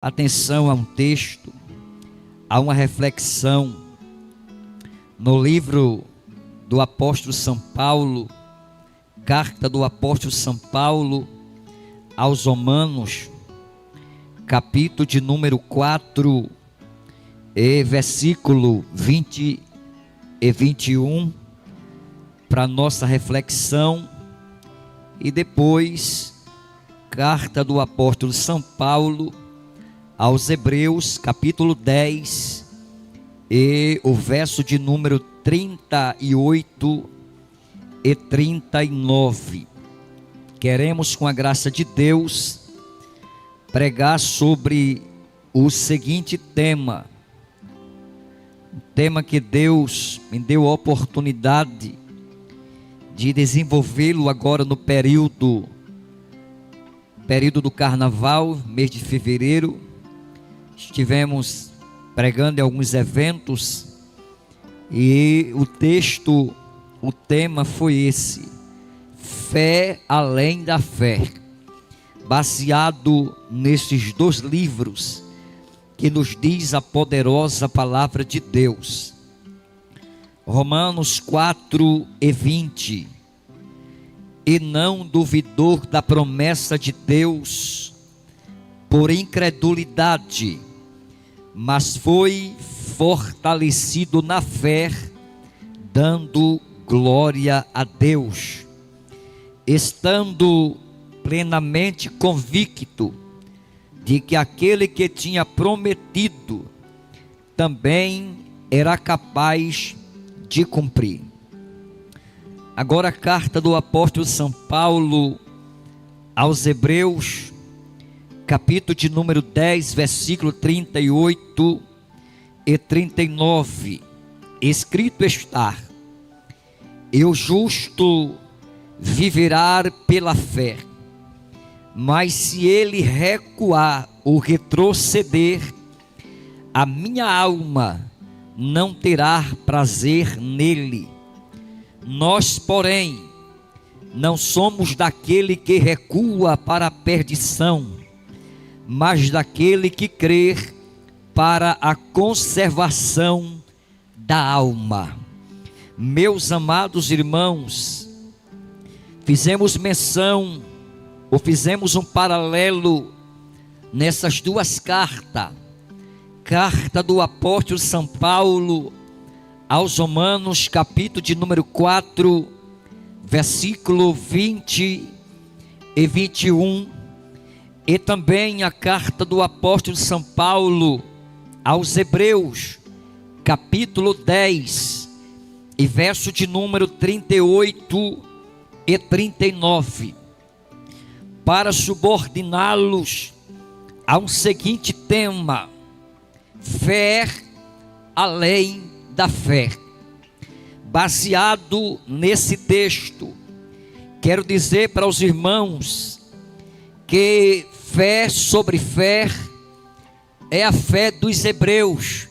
Atenção a um texto, a uma reflexão no livro do apóstolo São Paulo, carta do apóstolo São Paulo aos Romanos, capítulo de número 4, versículo 20 e 21, para nossa reflexão, e depois, carta do apóstolo São Paulo aos Hebreus, capítulo 10, e o verso de número 38 e 39. Queremos, com a graça de Deus, pregar sobre o seguinte tema, um tema que Deus me deu a oportunidade de desenvolvê-lo agora no período do carnaval, mês de fevereiro. Estivemos pregando em alguns eventos e o tema foi esse: fé além da fé, baseado nesses dois livros que nos diz a poderosa palavra de Deus. Romanos 4 e 20. E não duvidou da promessa de Deus por incredulidade, mas foi fortalecido na fé, dando glória a Deus, estando plenamente convicto de que aquele que tinha prometido também era capaz de cumprir. Agora a carta do apóstolo São Paulo aos Hebreus, capítulo de número 10, versículo 38 e 39, escrito está: e o justo viverá pela fé, mas se ele recuar ou retroceder, a minha alma não terá prazer nele. Nós, porém, não somos daquele que recua para a perdição, mas daquele que crê para a conservação da alma. Meus amados irmãos, fizemos menção, ou fizemos um paralelo nessas duas cartas, carta do apóstolo São Paulo aos Romanos, capítulo de número 4, versículo 20 e 21, e também a carta do apóstolo São Paulo aos Hebreus, capítulo 10, e verso de número 38 e 39, para subordiná-los a um seguinte tema: fé além da fé. Baseado nesse texto, quero dizer para os irmãos que fé sobre fé é a fé dos hebreus.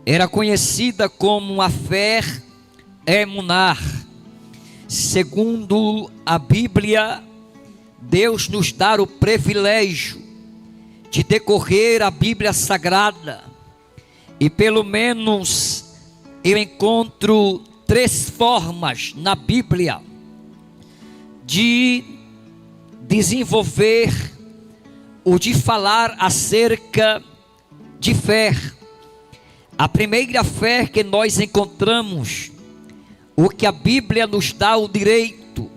Era conhecida como a fé emuná. Segundo a Bíblia, Deus nos dá o privilégio de decorrer a Bíblia Sagrada, e pelo menos eu encontro 3 formas na Bíblia de desenvolver ou de falar acerca de fé. A primeira fé que nós encontramos, o que a Bíblia nos dá o direito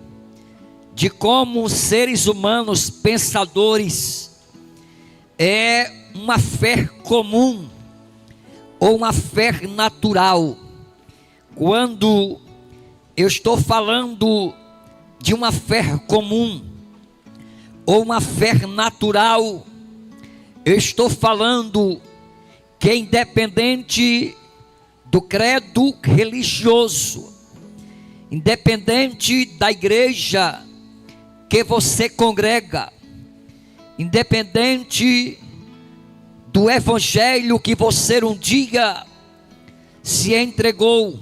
de, como seres humanos pensadores, é uma fé comum ou uma fé natural. Quando eu estou falando de uma fé comum ou uma fé natural, eu estou falando que, independente do credo religioso, independente da igreja que você congrega, independente do evangelho que você um dia se entregou,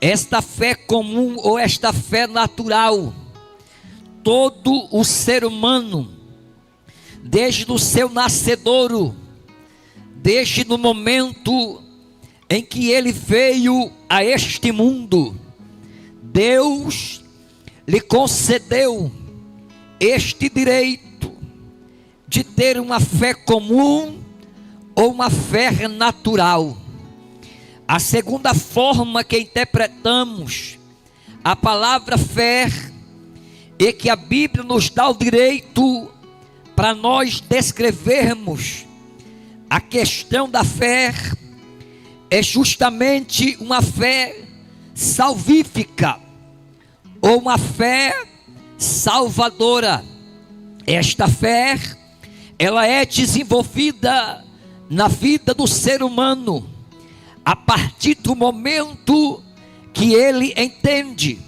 esta fé comum ou esta fé natural, todo o ser humano desde o seu nascedouro, desde no momento em que ele veio a este mundo, Deus lhe concedeu este direito de ter uma fé comum ou uma fé natural. A segunda forma que interpretamos a palavra fé é que a Bíblia nos dá o direito para nós descrevermos a questão da fé, é justamente uma fé salvífica ou uma fé salvadora. Esta fé, ela é desenvolvida na vida do ser humano a partir do momento que ele entende,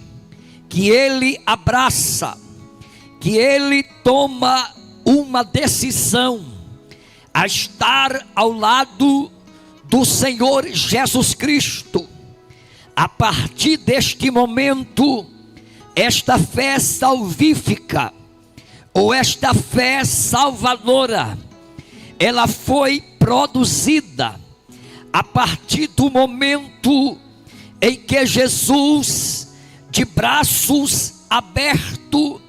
que ele abraça, que ele toma uma decisão a estar ao lado do Senhor Jesus Cristo. A partir deste momento, esta fé salvífica ou esta fé salvadora, ela foi produzida a partir do momento em que Jesus, de braços abertos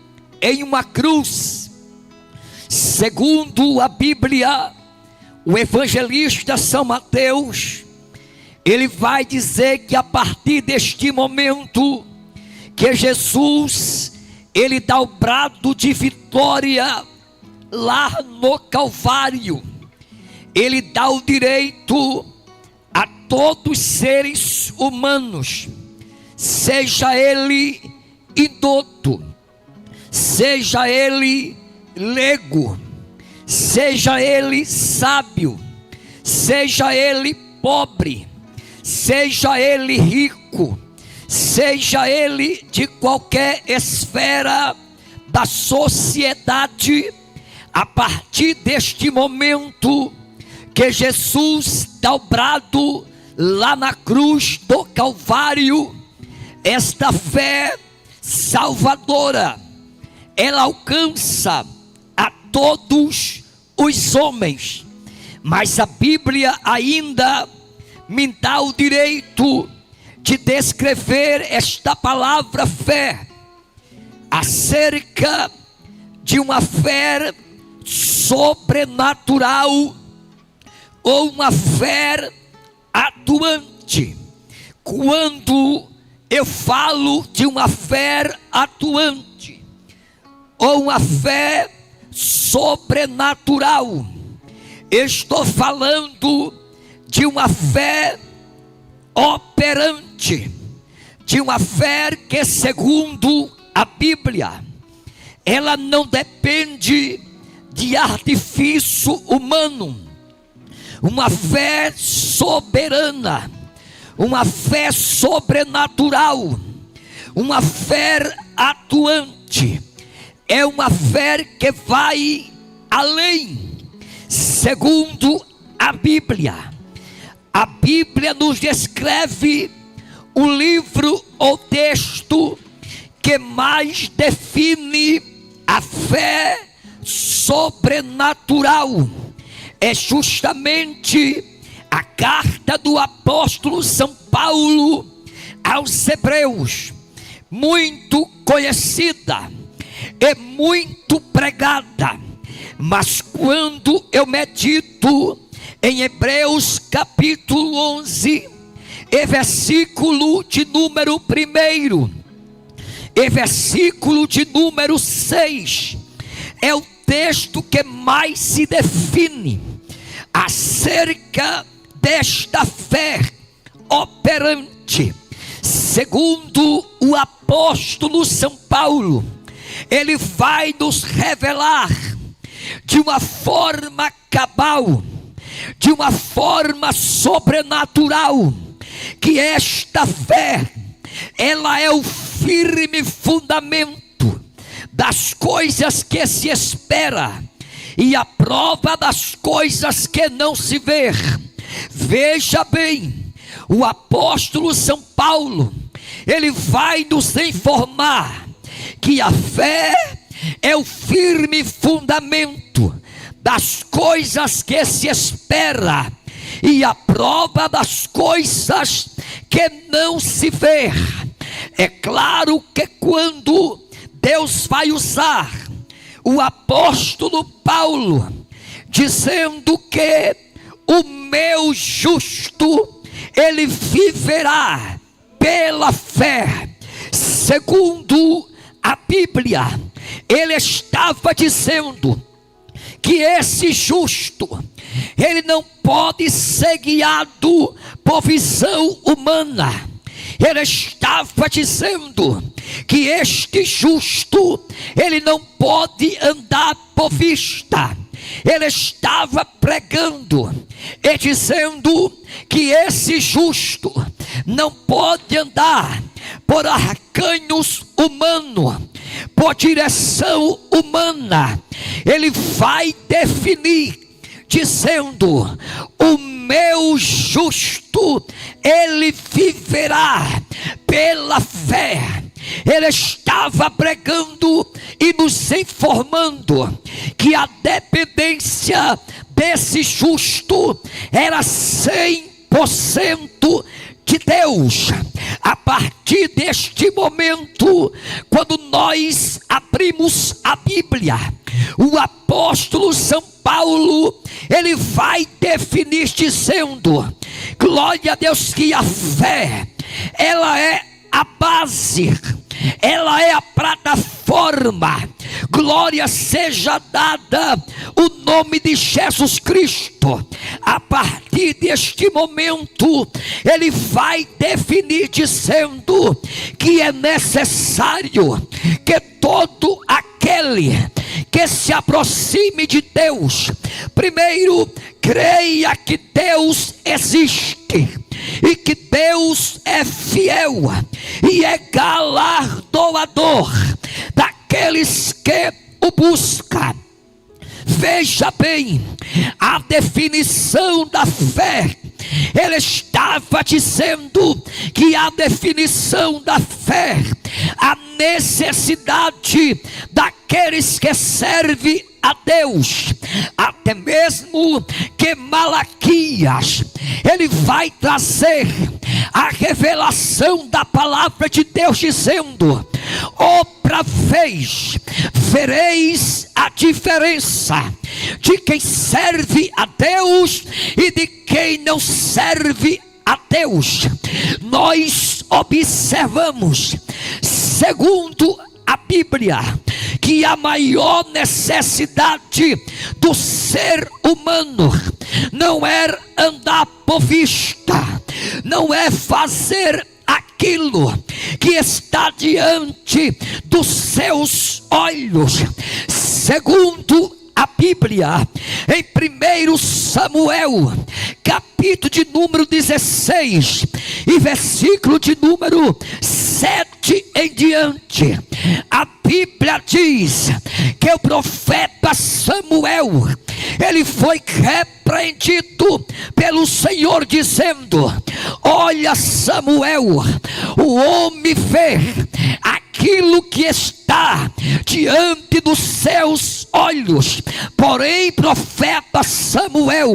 em uma cruz, segundo a Bíblia, o evangelista São Mateus, ele vai dizer que a partir deste momento que Jesus, ele dá o brado de vitória lá no Calvário, ele dá o direito a todos os seres humanos, seja ele idoto, seja ele leigo, seja ele sábio, seja ele pobre, seja ele rico, seja ele de qualquer esfera da sociedade. A partir deste momento que Jesus dá o brado lá na cruz do Calvário, esta fé salvadora, ela alcança a todos os homens. Mas a Bíblia ainda me dá o direito de descrever esta palavra fé acerca de uma fé sobrenatural ou uma fé atuante. Quando eu falo de uma fé atuante ou uma fé sobrenatural, eu estou falando de uma fé operante, de uma fé que, segundo a Bíblia, ela não depende de artifício humano, uma fé soberana, uma fé sobrenatural, uma fé atuante, é uma fé que vai além, segundo a Bíblia. A Bíblia nos descreve o livro ou texto que mais define a fé sobrenatural. É justamente a carta do apóstolo São Paulo aos Hebreus, muito conhecida e muito pregada, mas quando eu medito em Hebreus capítulo 11, e versículo de número 1, e versículo de número 6, é o texto que mais se define acerca desta fé operante. Segundo o apóstolo São Paulo, ele vai nos revelar de uma forma cabal, de uma forma sobrenatural, que esta fé, ela é o firme fundamento das coisas que se espera e a prova das coisas que não se vê. Veja bem, o apóstolo São Paulo, ele vai nos informar que a fé é o firme fundamento das coisas que se espera e a prova das coisas que não se vê. É claro que quando Deus vai usar o apóstolo Paulo, dizendo que o meu justo, ele viverá pela fé, segundo a Bíblia, ele estava dizendo que esse justo, ele não pode ser guiado por visão humana. Ele estava dizendo que este justo, ele não pode andar por vista. Ele estava pregando e dizendo que esse justo não pode andar por arcanhos humanos, por direção humana. Ele vai definir dizendo: o meu justo, ele viverá pela fé. Ele estava pregando e nos informando que a dependência desse justo era 100% de Deus. A partir deste momento, quando nós abrimos a Bíblia, o apóstolo São Paulo, ele vai definir dizendo: glória a Deus, que a fé, ela é a base, ela é a plataforma. Glória seja dada o nome de Jesus Cristo. A partir deste momento, ele vai definir dizendo que é necessário que todo aquele que se aproxime de Deus, primeiro creia que Deus existe e que Deus é fiel e é galardoador daqueles que o buscam. Veja bem a definição da fé. Ele estava dizendo que a definição da fé, a necessidade daqueles que servem a Deus, até mesmo que Malaquias, ele vai trazer a revelação da palavra de Deus dizendo: outra vez vereis a diferença de quem serve a Deus e de quem não serve a Deus. Nós observamos, segundo a Bíblia, que a maior necessidade do ser humano não é andar por vista, não é fazer aquilo que está diante dos seus olhos. Segundo a Bíblia, em 1 Samuel, capítulo de número 16 e versículo de número 7 em diante, a Bíblia diz que o profeta Samuel, ele foi repreendido pelo Senhor dizendo: olha, Samuel, o homem vê aquilo que está diante dos seus olhos, porém, profeta Samuel,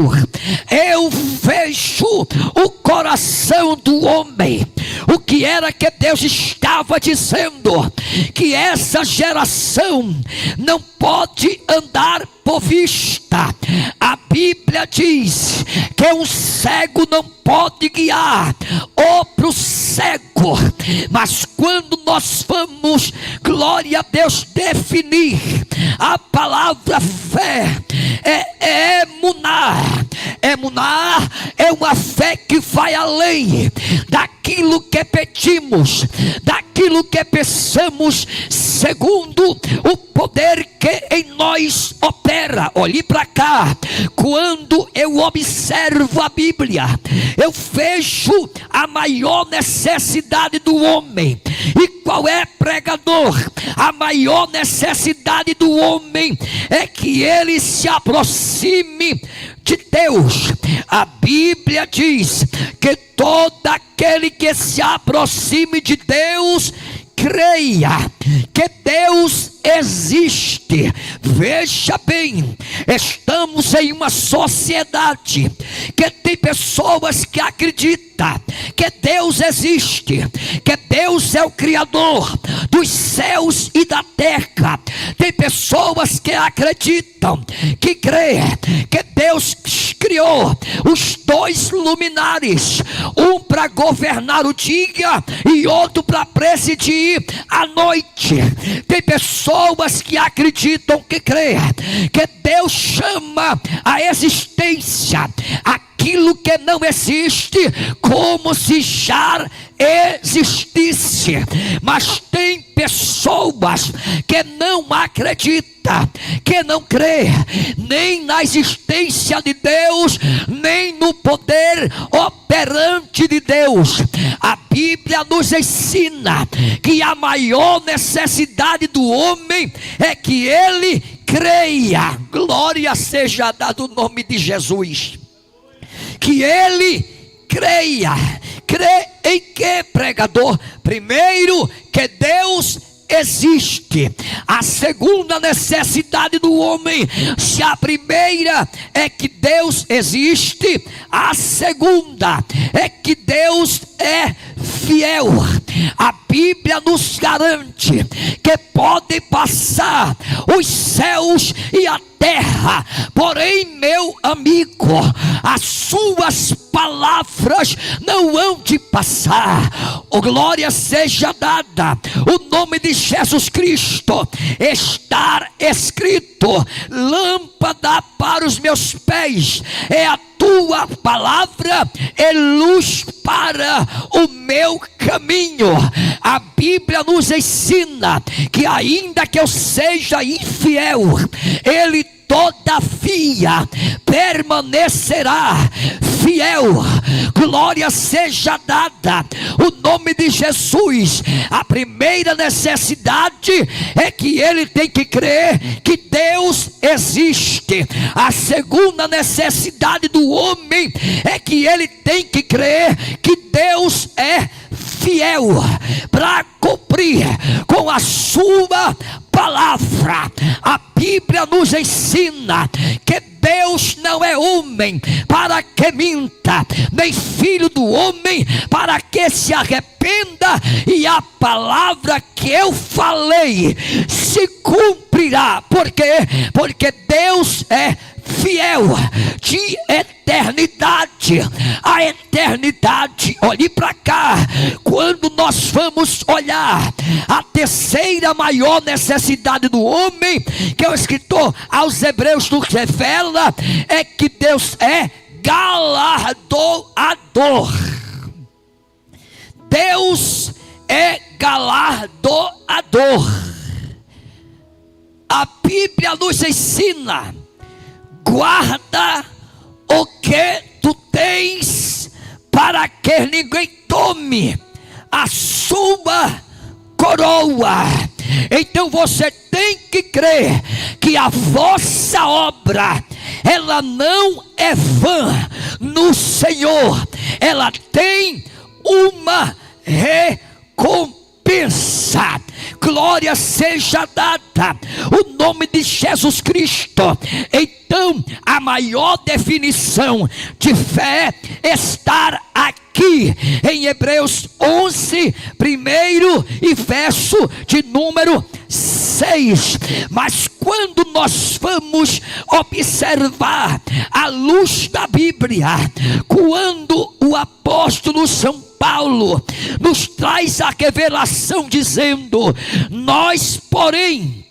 eu vejo o coração do homem. O que era que Deus estava dizendo? Que essa geração não pode andar por vista. A Bíblia diz que um cego não pode guiar outro cego. Mas quando nós vamos, glória a Deus, definir a palavra fé, é emuná. Emuná é uma fé que vai além daquilo que pedimos, daquilo que pensamos, segundo o poder que em nós opera. Olhe para cá. Quando eu observo a Bíblia, eu vejo a maior necessidade do homem. E qual é, pregador? A maior necessidade do homem é que ele se aproxime de Deus. A Bíblia diz que todo aquele que se aproxime de Deus, creia que Deus existe. Veja bem, estamos em uma sociedade que tem pessoas que acreditam que Deus existe, que Deus é o Criador dos céus e da terra. Tem pessoas que acreditam, que creem que Deus criou os dois luminares, um para governar o dia e outro para presidir a noite. Tem pessoas que acreditam, que creem que Deus chama a existência aquilo que não existe como se já existisse. Mas tem pessoas que não acreditam, que não crê nem na existência de Deus, nem no poder operante de Deus. A Bíblia nos ensina que a maior necessidade do homem é que ele creia. Glória seja dado o nome de Jesus. Que ele creia. Crê em que, pregador? Primeiro, que Deus existe. A segunda necessidade do homem, se a primeira é que Deus existe, a segunda é que Deus é fiel. A Bíblia nos garante que pode passar os céus e a terra, porém, meu amigo, as suas palavras não hão de passar. Oh, glória seja dada o nome de Jesus Cristo. Está escrito: lâmpada para os meus pés é a tua palavra, é luz para o meu caminho. A Bíblia nos ensina que ainda que eu seja infiel, Ele todavia permanecerá fiel. Glória seja dada o nome de Jesus. A primeira necessidade é que ele tem que crer que Deus existe. A segunda necessidade do homem é que ele tem que crer que Deus é fiel para cumprir com a sua palavra. A Bíblia nos ensina que Deus não é homem para que minta, nem filho do homem para que se arrependa, e a palavra que eu falei se cumprirá. Por quê? Porque Deus é fiel de eternidade a eternidade. Olhe para cá. Quando nós vamos olhar a terceira maior necessidade do homem, que o escritor aos Hebreus nos revela, é que Deus é galardoador. Deus é galardoador. A Bíblia nos ensina: guarda o que tu tens, para que ninguém tome a sua coroa. Então você tem que crer que a vossa obra, ela não é vã no Senhor. Ela tem uma recompensa. Glória seja dada o nome de Jesus Cristo. Então, a maior definição de fé está aqui em Hebreus 11, primeiro e verso de número 6. Mas quando nós vamos observar à luz da Bíblia, quando o apóstolo São Paulo nos traz a revelação dizendo: nós, porém,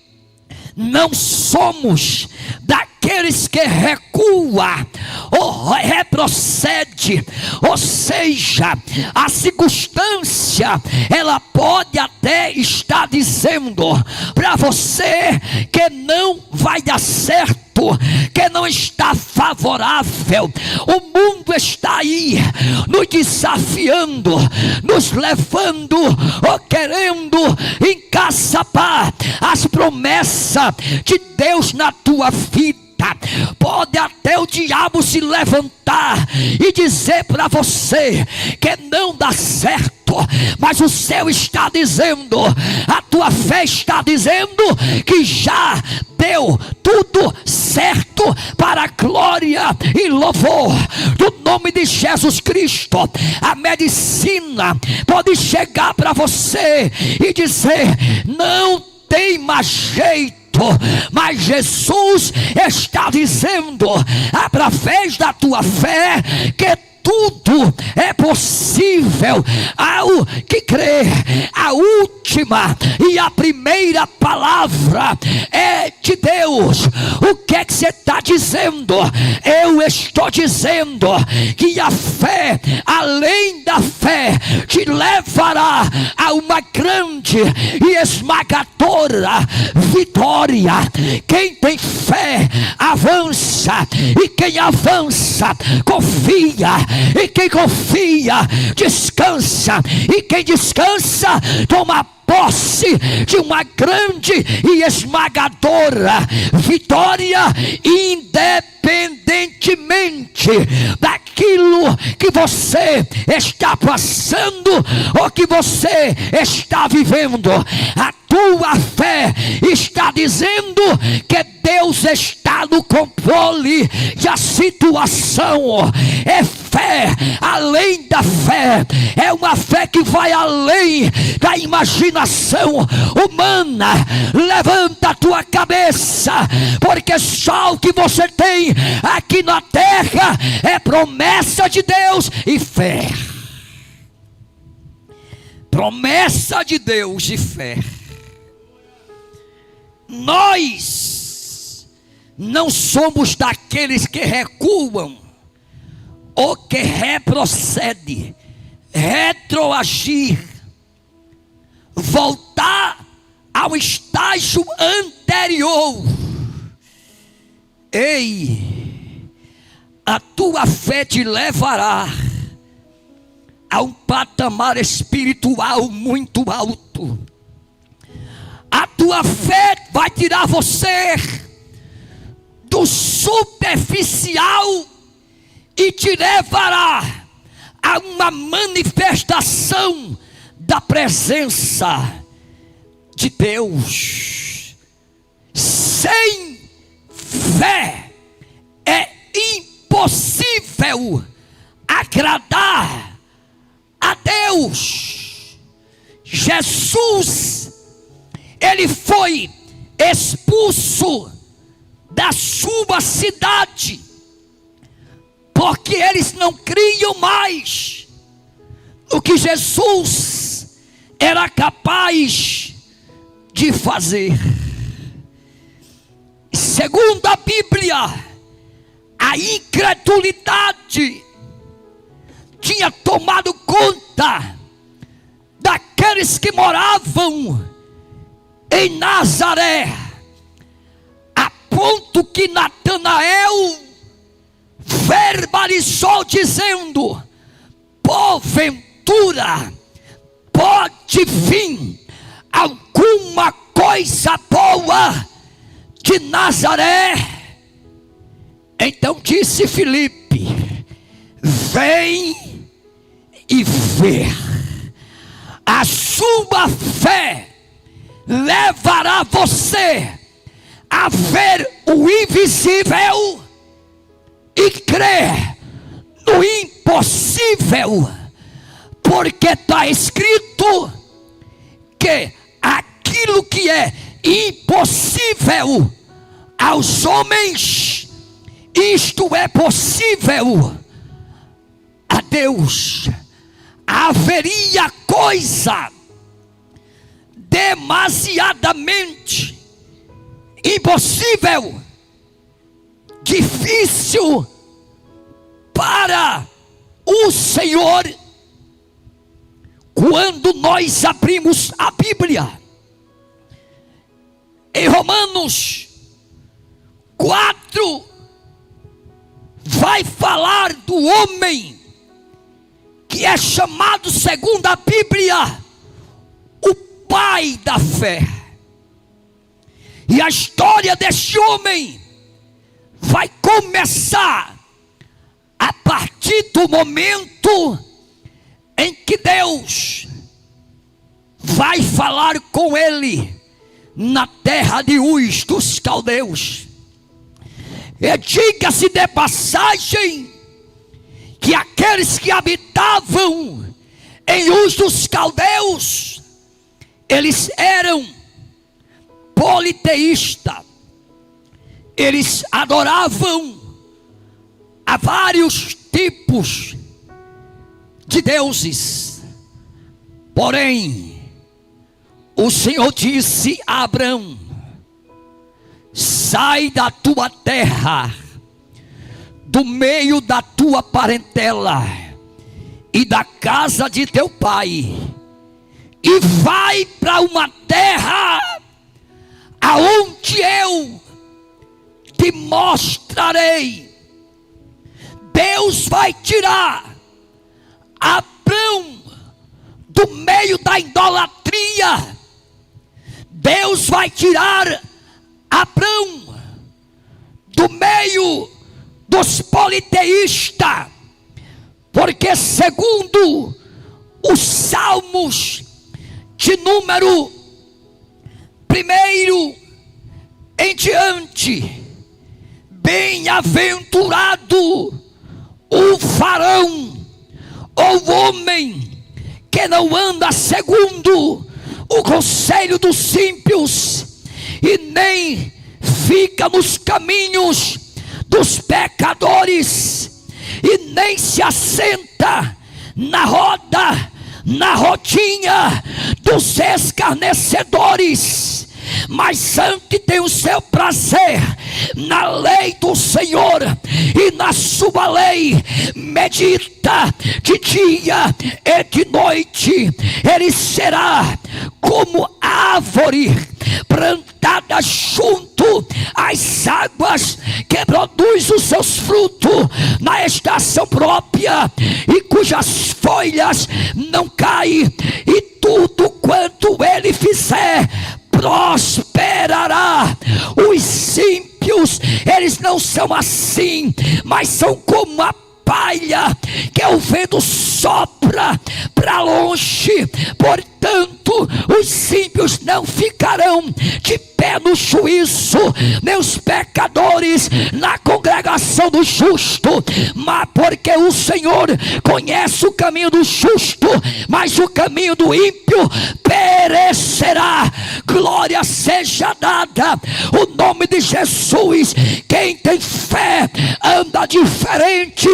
não somos daqueles que recua ou retrocede. Ou seja, a circunstância, ela pode até estar dizendo para você que não vai dar certo, que não está favorável. O mundo está aí nos desafiando, nos levando ou querendo encaçapar as promessas de Deus na tua vida. Pode até o diabo se levantar e dizer para você que não dá certo, certo, mas o céu está dizendo, a tua fé está dizendo que já deu tudo certo para a glória e louvor do nome de Jesus Cristo. A medicina pode chegar para você e dizer: não tem mais jeito. Mas Jesus está dizendo, através da tua fé, que tudo é possível ao que crê. A última e a primeira palavra é de Deus. O que é que você está dizendo? Eu estou dizendo que a fé, além da fé, te levará a uma grande e esmagadora vitória. Quem tem fé avança, e quem avança confia, e quem confia descansa, e quem descansa toma posse de uma grande e esmagadora vitória, independentemente daquilo que você está passando ou que você está vivendo. A tua fé está dizendo que Deus está no controle da situação. É fé além da fé, é uma fé que vai além da imaginação humana. Levanta a tua cabeça, porque só o que você tem aqui na terra é promessa de Deus e fé. Promessa de Deus e fé. Nós não somos daqueles que recuam ou que retrocede, retroagir, voltar ao estágio anterior. Ei, a tua fé te levará a um patamar espiritual muito alto. A tua fé vai tirar você do superficial e te levará a uma manifestação da presença de Deus. Sem fé é impossível agradar a Deus. Jesus, ele foi expulso da sua cidade porque eles não criam mais no que Jesus era capaz de fazer. Segundo a Bíblia, a incredulidade tinha tomado conta daqueles que moravam em Nazaré, a ponto que Natanael verbalizou dizendo: porventura pode vir alguma coisa boa de Nazaré? Então disse Filipe: vem e vê. A sua fé levará você a ver o invisível e crer no impossível, porque está escrito que aquilo que é impossível aos homens, isto é possível a Deus. Haveria coisa demasiadamente impossível, difícil para o Senhor quando nós abrimos a Bíblia. Em Romanos 4 vai falar do homem que é chamado, segundo a Bíblia, o pai da fé. E a história deste homem vai começar a partir do momento em que Deus vai falar com ele na terra de Uz dos caldeus. E diga-se de passagem que aqueles que habitavam em Uz dos caldeus, eles eram politeístas. Eles adoravam a vários tipos de deuses. Porém, o Senhor disse a Abrão: sai da tua terra, do meio da tua parentela e da casa de teu pai, e vai para uma terra aonde eu te mostrarei. Deus vai tirar Abrão do meio da idolatria. Deus vai tirar Abrão do meio dos politeístas, porque segundo os Salmos de número 1 em diante, bem-aventurado o varão ou o homem que não anda segundo o conselho dos ímpios, e nem fica nos caminhos dos pecadores, e nem se assenta na rodinha dos escarnecedores, mas antes tem o seu prazer na lei do Senhor, e na sua lei medita de dia e de noite. Ele será como árvore plantada junto às águas, que produz os seus frutos na estação própria, e cujas folhas não caem, e tudo quanto ele fizer prosperará. Os ímpios, eles não são assim, mas são como a palha que o vento sopra para longe. Portanto, os ímpios não ficarão de pé no juízo, nem os pecadores na congregação do justo. Mas porque o Senhor conhece o caminho do justo, mas o caminho do ímpio perecerá. Glória seja dada o nome de Jesus. Quem tem fé anda diferente,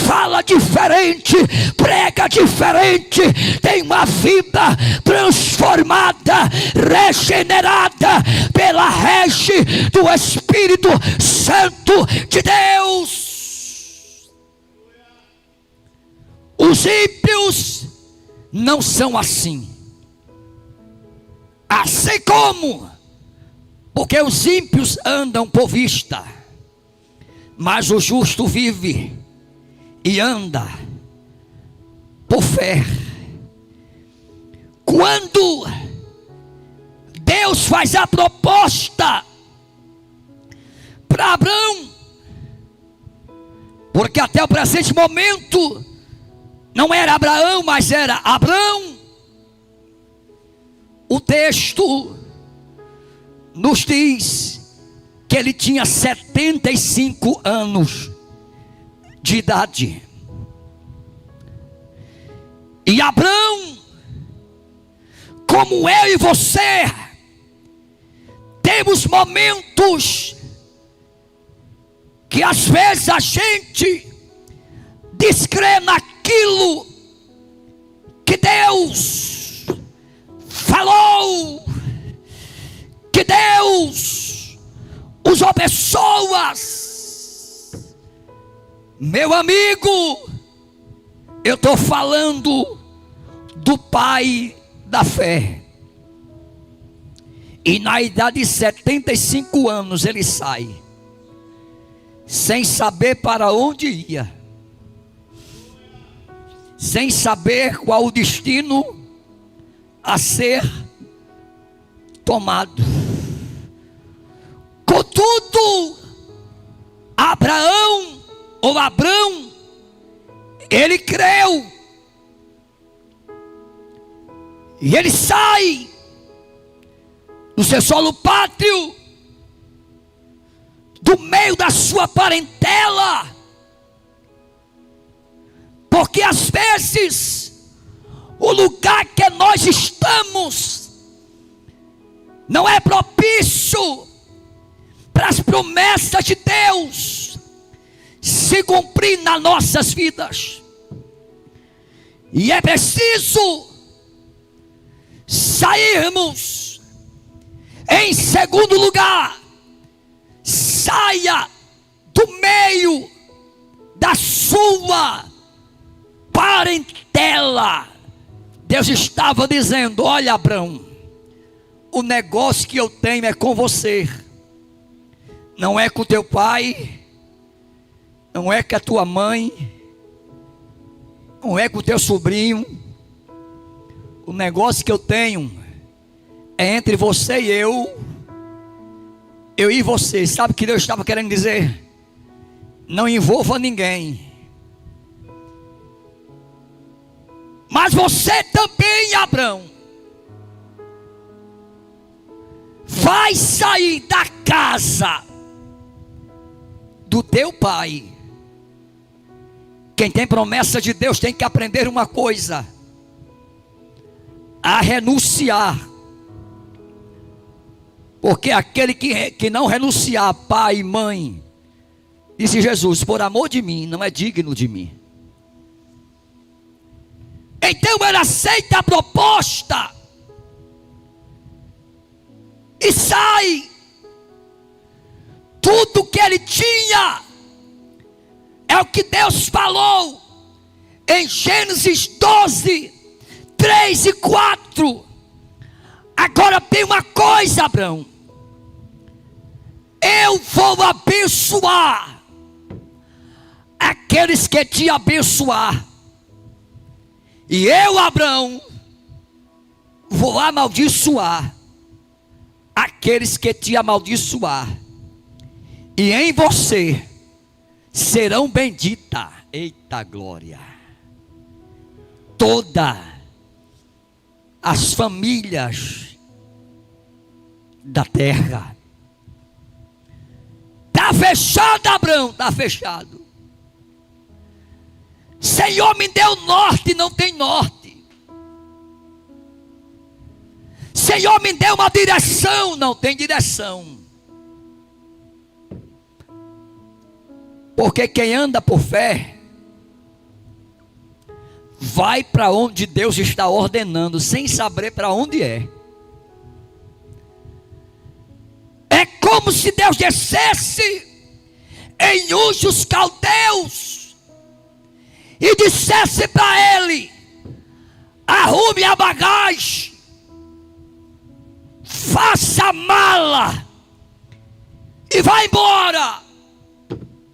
fala diferente, prega diferente, tem uma vida transformada, regenerada pela rege do Espírito Santo de Deus. Os ímpios não são assim. Assim como, porque os ímpios andam por vista, mas o justo vive e anda por fé. Quando Deus faz a proposta para Abrão, porque até o presente momento não era Abraão, mas era Abrão, o texto nos diz que ele tinha 75 anos de idade. E Abrão, como eu e você, temos momentos que às vezes a gente descrê naquilo que Deus falou, que Deus usou pessoas. Meu amigo, eu estou falando do pai da fé. E na idade de 75 anos ele sai, sem saber para onde ia, sem saber qual o destino a ser tomado. Contudo, Abrão, ele creu E ele sai do seu solo pátrio, do meio da sua parentela, porque às vezes o lugar que nós estamos não é propício para as promessas de Deus se cumprir nas nossas vidas. E é preciso sairmos. Em segundo lugar, saia do meio da sua parentela. Deus estava dizendo: olha, Abraão, o negócio que eu tenho é com você, não é com teu pai, não é com a tua mãe, não é com o teu sobrinho. O negócio que eu tenho é entre você e eu e você. Sabe o que Deus estava querendo dizer? Não envolva ninguém. Mas você também, Abraão, vai sair da casa do teu pai. Quem tem promessa de Deus tem que aprender uma coisa: a renunciar. Porque aquele que não renunciar pai e mãe, disse Jesus, por amor de mim, não é digno de mim. Então ele aceita a proposta e sai. Tudo que ele tinha é o que Deus falou em Gênesis 12, 3 e 4. Agora tem uma coisa, Abraão: eu vou abençoar aqueles que te abençoar, e eu, Abraão, vou amaldiçoar aqueles que te amaldiçoar, e em você serão benditas, eita glória, todas as famílias da terra. Está fechado, Abraão, está fechado. Senhor, me deu norte, não tem norte. Senhor, me deu uma direção, não tem direção. Porque quem anda por fé vai para onde Deus está ordenando, sem saber para onde é. É como se Deus descesse em Ur dos Caldeus e dissesse para ele: arrume a bagagem, faça a mala e vá embora.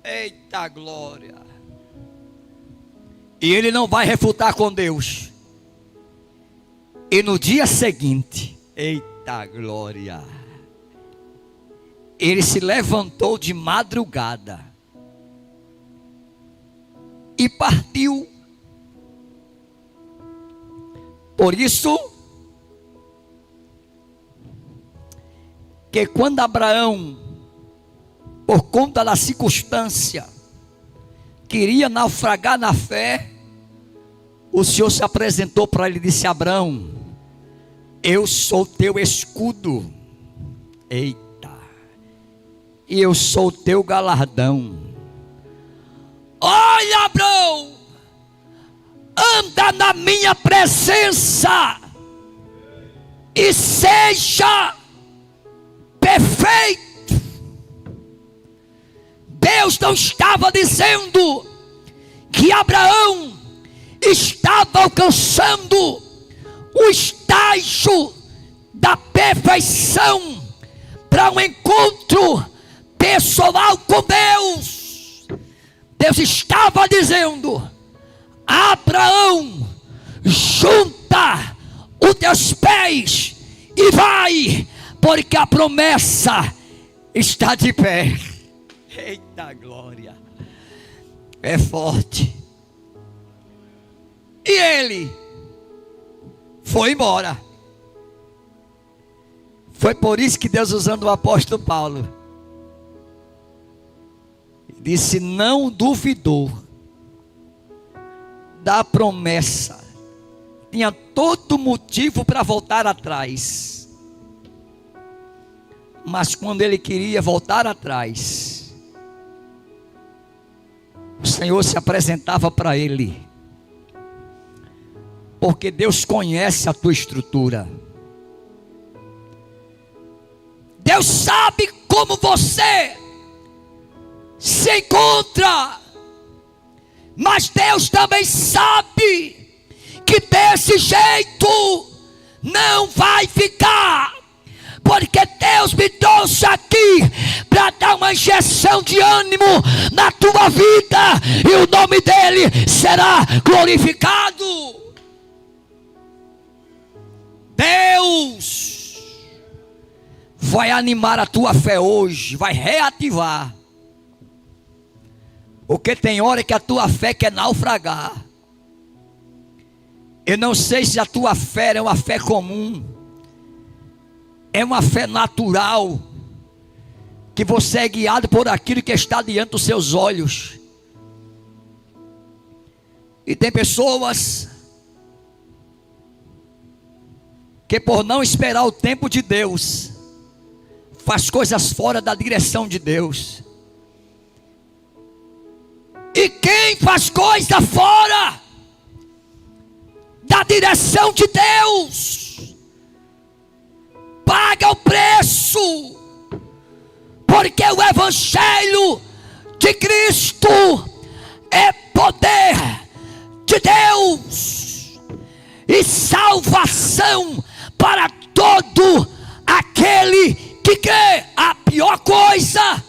Eita glória! E ele não vai refutar com Deus. E no dia seguinte, eita glória, ele se levantou de madrugada e partiu. Por isso que quando Abraão, por conta da circunstância, queria naufragar na fé, o Senhor se apresentou para ele e disse: Abraão, eu sou teu escudo, eita, e eu sou teu galardão. Olha, Abraão, anda na minha presença e seja perfeito. Deus não estava dizendo que Abraão estava alcançando o estágio da perfeição para um encontro pessoal com Deus. Deus estava dizendo: Abraão, junta os teus pés e vai, porque a promessa está de pé. Eita glória, é forte. E ele foi embora. Foi por isso que Deus, usando o apóstolo Paulo, disse: não duvidou da promessa, tinha todo motivo para voltar atrás, mas quando ele queria voltar atrás, o Senhor se apresentava para ele, porque Deus conhece a tua estrutura. Deus sabe como você se encontra, mas Deus também sabe que desse jeito não vai ficar, porque Deus me trouxe aqui para dar uma injeção de ânimo na tua vida, e o nome dele será glorificado. Deus vai animar a tua fé hoje, vai reativar, porque tem hora que a tua fé quer naufragar. Eu não sei se a tua fé é uma fé comum, é uma fé natural, que você é guiado por aquilo que está diante dos seus olhos. E tem pessoas que, por não esperar o tempo de Deus, faz coisas fora da direção de Deus. E quem faz coisa fora da direção de Deus paga o preço, porque o evangelho de Cristo é poder de Deus e salvação para todo aquele que crê. A pior coisa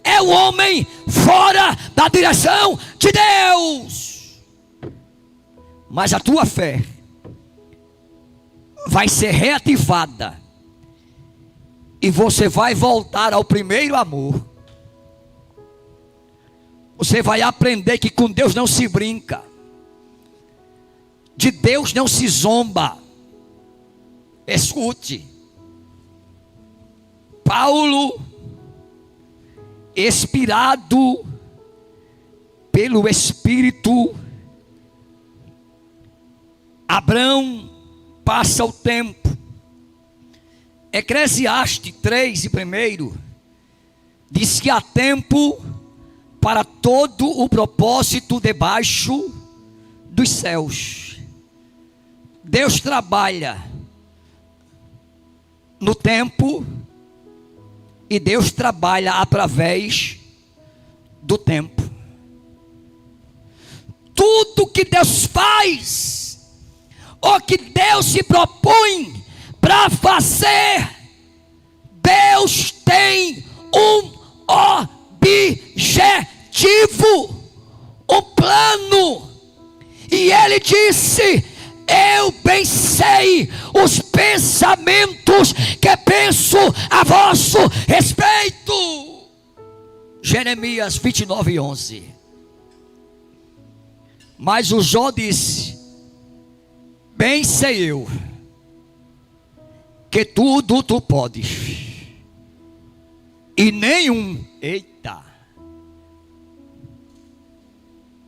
é o homem fora da direção de Deus. Mas a tua fé vai ser reativada, e você vai voltar ao primeiro amor. Você vai aprender que com Deus não se brinca, de Deus não se zomba. Escute, Paulo, inspirado pelo Espírito, Abraão passa o tempo. Eclesiastes 3:1 diz que há tempo para todo o propósito debaixo dos céus. Deus trabalha no tempo, e Deus trabalha através do tempo. Tudo que Deus faz, ou que Deus se propõe para fazer, Deus tem um objetivo, um plano. E Ele disse: eu bem sei os pensamentos que penso a vosso respeito. Jeremias 29:11. Mas o Jó disse: bem sei eu que tudo tu podes, e nenhum,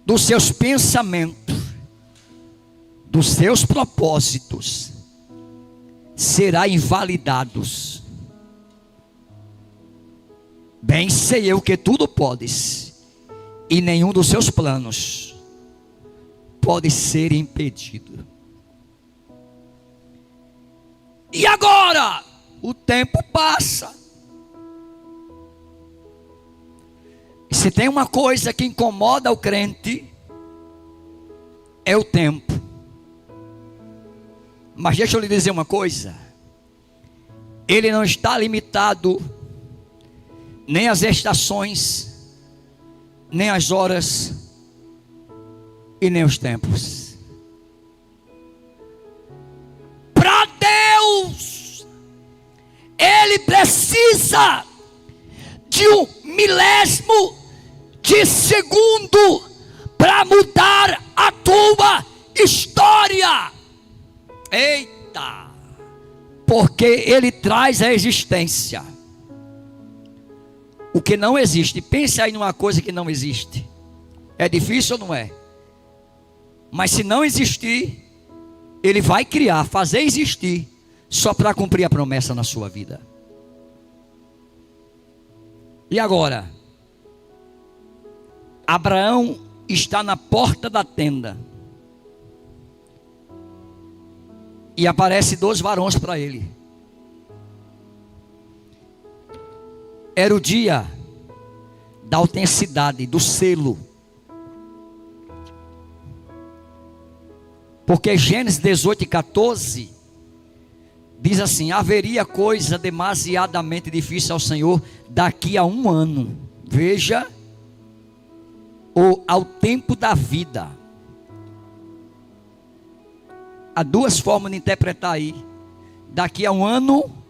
dos seus pensamentos, dos seus propósitos, será invalidados. Bem sei eu que tudo podes, e nenhum dos seus planos pode ser impedido. E agora, o tempo passa. E se tem uma coisa que incomoda o crente, é o tempo. Mas deixa eu lhe dizer uma coisa: ele não está limitado nem às estações, nem às horas, e nem os tempos. Para Deus, Ele precisa de um milésimo de segundo para mudar a tua história. Eita! porque ele traz a existência o que não existe. Pense aí numa coisa que não existe. É difícil ou não é? Mas se não existir, ele vai criar, fazer existir, só para cumprir a promessa na sua vida. E agora, Abraão está na porta da tenda, e aparece 2 varões para ele. Era o dia da autenticidade, do selo. Porque Gênesis 18:14 diz assim: haveria coisa demasiadamente difícil ao Senhor daqui a 1 ano. Veja, ou ao tempo da vida. Há 2 formas de interpretar aí: daqui a 1 ano,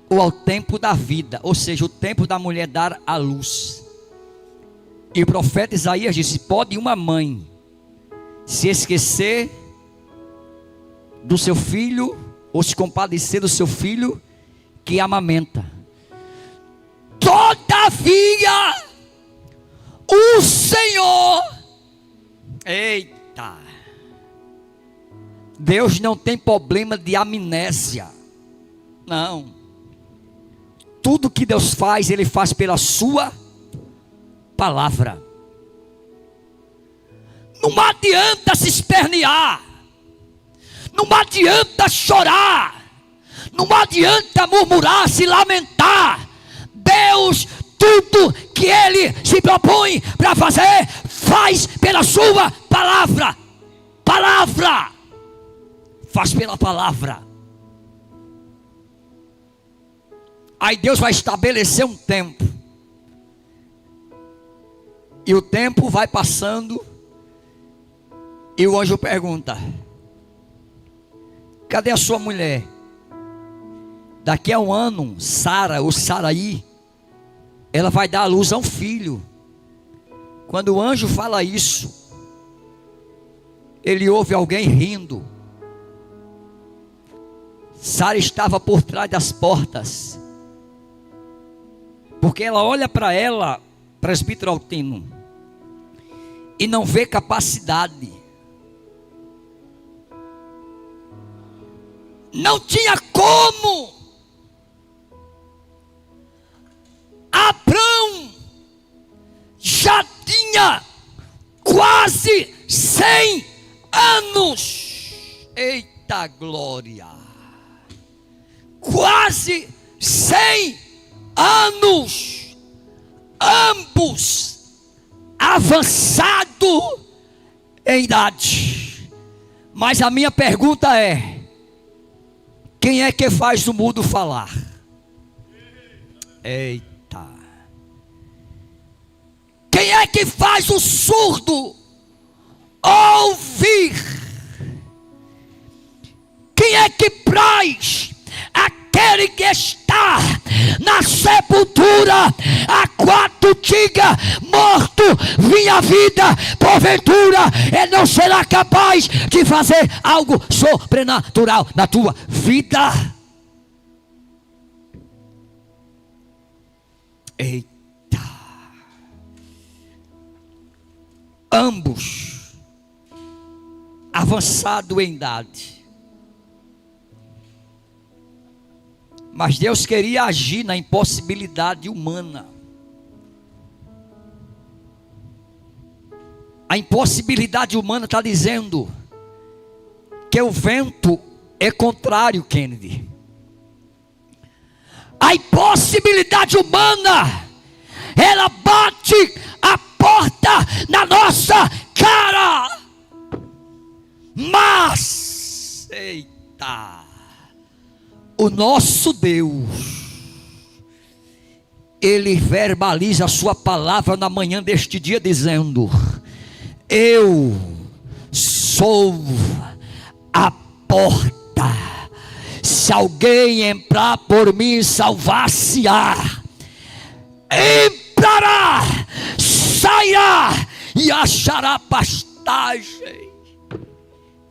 ou ao tempo da vida, ou seja, o tempo da mulher dar à luz. E o profeta Isaías disse: pode uma mãe se esquecer do seu filho, ou se compadecer do seu filho que amamenta? Todavia, o Senhor, eita, Deus não tem problema de amnésia, não. Tudo que Deus faz, Ele faz pela sua palavra. Não adianta se espernear, não adianta chorar, não adianta murmurar, se lamentar. Deus, tudo que Ele se propõe para fazer, faz pela sua palavra. Palavra, faz pela palavra. Aí Deus vai estabelecer um tempo, e o tempo vai passando, e o anjo pergunta: cadê a sua mulher? Daqui a 1 ano, Sara ou Saraí, ela vai dar à luz a um filho. Quando o anjo fala isso, ele ouve alguém rindo. Sara estava por trás das portas, porque ela olha para ela, presbítero Altino, e não vê capacidade. Não tinha como. Abrão já tinha quase 100 anos. Eita glória! Quase 100 anos. Ambos avançado em idade. Mas a minha pergunta é: quem é que faz o mudo falar? Eita. Quem é que faz o surdo ouvir? Quem é que traz aquele que está na sepultura há 4 dias morto, vinha vida, porventura ele não será capaz de fazer algo sobrenatural na tua vida? Eita. Ambos avançado em idade, mas Deus queria agir na impossibilidade humana. A impossibilidade humana está dizendo que o vento é contrário, Kennedy. A impossibilidade humana, ela bate a porta na nossa cara. Mas, eita, o nosso Deus, Ele verbaliza a sua palavra na manhã deste dia dizendo: eu sou a porta. Se alguém entrar por mim, salvar-se-á. Entrará, sairá e achará pastagem.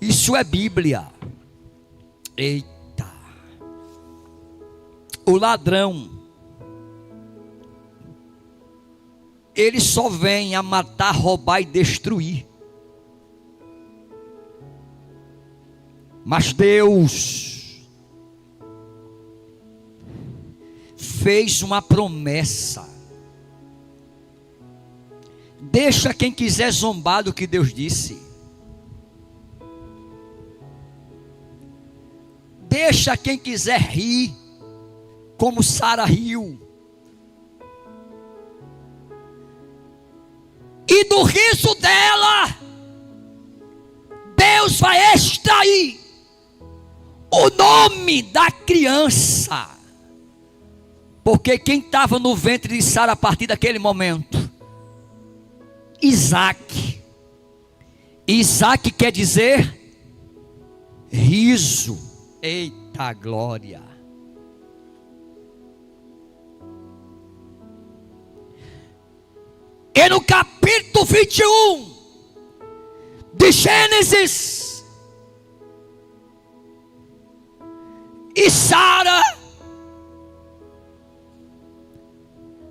Isso é Bíblia. Eita. o ladrão, ele só vem a matar, roubar e destruir. Mas Deus fez uma promessa. Deixa quem quiser zombar do que Deus disse. Deixa quem quiser rir, como Sara riu. E do riso dela, Deus vai extrair o nome da criança. Porque quem estava no ventre de Sara a partir daquele momento? Isaac. Isaac quer dizer riso. Eita glória. E no capítulo 21 de Gênesis, e Sara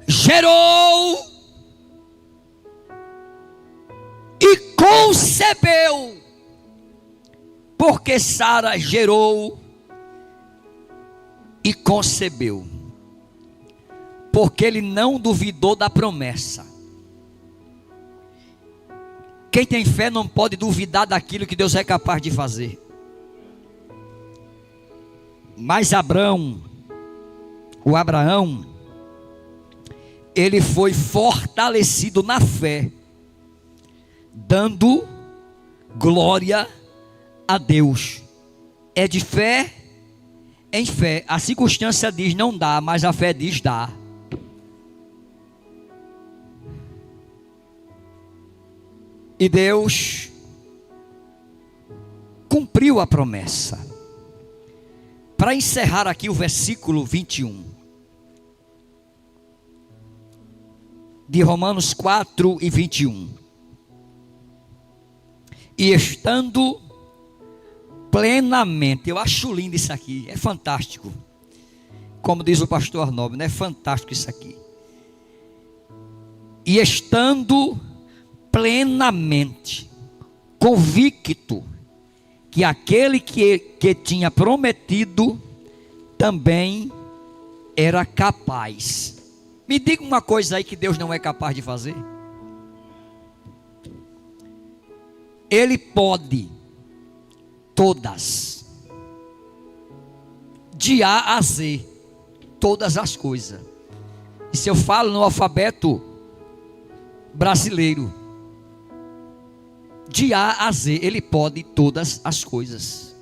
gerou e concebeu. Porque Sara gerou e concebeu, porque ele não duvidou da promessa. Quem tem fé não pode duvidar daquilo que Deus é capaz de fazer. Mas Abraão, ele foi fortalecido na fé, dando glória a Deus. É de fé em fé. A circunstância diz não dá, mas a fé diz dá. E Deus cumpriu a promessa. Para encerrar aqui o versículo 21 de Romanos 4 e 21. E estando plenamente, eu acho lindo isso aqui, é fantástico. Como diz o pastor Arnaldo, é fantástico isso aqui. E estando plenamente convicto que aquele que tinha prometido também era capaz. Me diga uma coisa aí que Deus não é capaz de fazer. Ele pode todas, de A a Z, todas as coisas. E se eu falo no alfabeto brasileiro, de A a Z, ele pode todas as coisas.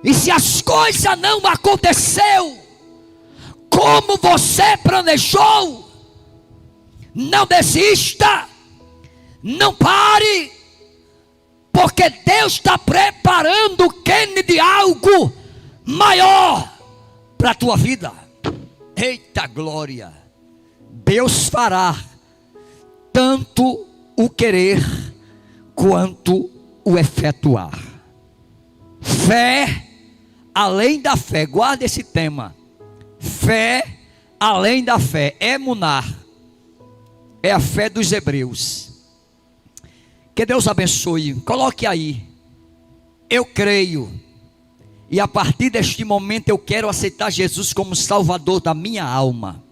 E se as coisas não aconteceu como você planejou, não desista, não pare, porque Deus está preparando de algo maior para a tua vida. Eita glória! Deus fará tanto o querer quanto o efetuar. Fé além da fé, guarda esse tema. Fé além da fé, emunar, é a fé dos hebreus. Que Deus abençoe. Coloque aí: eu creio, e a partir deste momento eu quero aceitar Jesus como Salvador da minha alma.